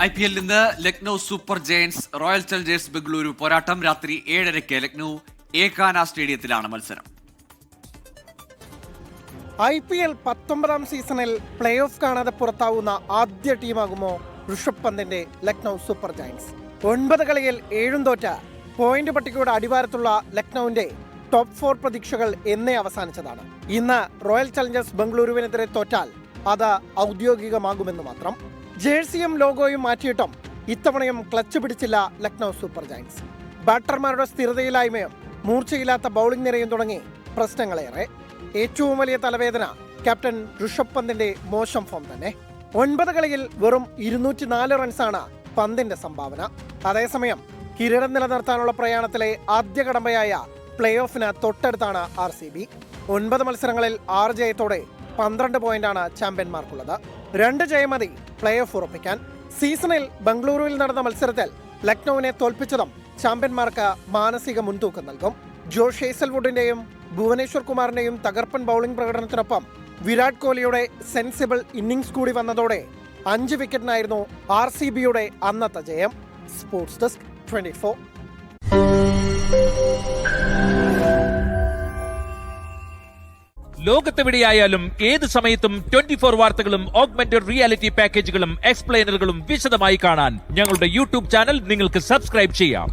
IPL നിന്ന് Lucknow super giants royal Challengers Bengaluru പോരാട്ടം രാത്രി 7:30 ലക്നൗ ഏകാന സ്റ്റേഡിയത്തിലാണ് മത്സരം. IPL 19-ാം സീസണിൽ പ്ലേ ഓഫ് കാണാതെ പുറത്താവുന്ന ആദ്യ ടീമാകുമോ ഋഷഭ് പന്തിന്റെ ലക്നൗ സൂപ്പർ ജയൻസ്. 9 കളിയിൽ 7 തോറ്റ പോയിന്റ് പട്ടികയുടെ അടിവാരത്തുള്ള ലക്നൌവിന്റെ ടോപ്പ് 4 പ്രതീക്ഷകൾ എന്നേ അവസാനിച്ചതാണ്. ഇന്ന് റോയൽ ചലഞ്ചേഴ്സ് ബംഗളൂരുവിനെതിരെ തോറ്റാൽ അത് ഔദ്യോഗികമാകുമെന്ന് മാത്രം. ജേഴ്സിയും ലോഗോയും മാറ്റിയിട്ടും ഇത്തവണയും ക്ലച്ച് പിടിച്ചില്ല ലക്നൗ സൂപ്പർ ജയൻസ്. ബാറ്റർമാരുടെ സ്ഥിരതയില്ലായ്മയും മൂർച്ചയില്ലാത്ത ബൗളിംഗ് നിരയും തുടങ്ങി പ്രശ്നങ്ങളേറെ. ഏറ്റവും വലിയ തലവേദന ക്യാപ്റ്റൻ ഋഷഭ് പന്തിന്റെ മോശം ഫോം തന്നെ. 9 കളിയിൽ വെറും 204 റൺസാണ് പന്തിന്റെ സംഭാവന. അതേസമയം കിരീടം നിലനിർത്താനുള്ള പ്രയാണത്തിലെ ആദ്യ കടമ്പയായ പ്ലേ ഓഫിന് തൊട്ടടുത്താണ് RCB. 9 മത്സരങ്ങളിൽ 6 ജയത്തോടെ 12 പോയിന്റാണ് ചാമ്പ്യന്മാർക്കുള്ളത്. 2 ജയം മതി പ്ലേ ഓഫ് ഉറപ്പിക്കാൻ. സീസണിൽ ബംഗളൂരുവിൽ നടന്ന മത്സരത്തിൽ ലക്നൌവിനെ തോൽപ്പിച്ചതും ചാമ്പ്യന്മാർക്ക് മാനസിക മുൻതൂക്കം നൽകും. ജോഷ് ഹേസൽവുഡിന്റെയും ഭുവനേശ്വർ കുമാറിന്റെയും തകർപ്പൻ ബൗളിംഗ് പ്രകടനത്തിനൊപ്പം വിരാട് കോഹ്ലിയുടെ സെൻസിബിൾ ഇന്നിംഗ്സ് കൂടി വന്നതോടെ 5 വിക്കറ്റിനായിരുന്നു RCBയുടെ അന്നത്തെ ജയം. Sports desk 24. ലോകത്തെവിടെയായാലും ഏത് സമയത്തും 24 വാർത്തകളും ഓഗ്മെന്റഡ് റിയാലിറ്റി പാക്കേജുകളും എക്സ്പ്ലെയിനറുകളും വിശദമായി കാണാൻ ഞങ്ങളുടെ യൂട്യൂബ് ചാനൽ നിങ്ങൾക്ക് സബ്സ്ക്രൈബ് ചെയ്യാം.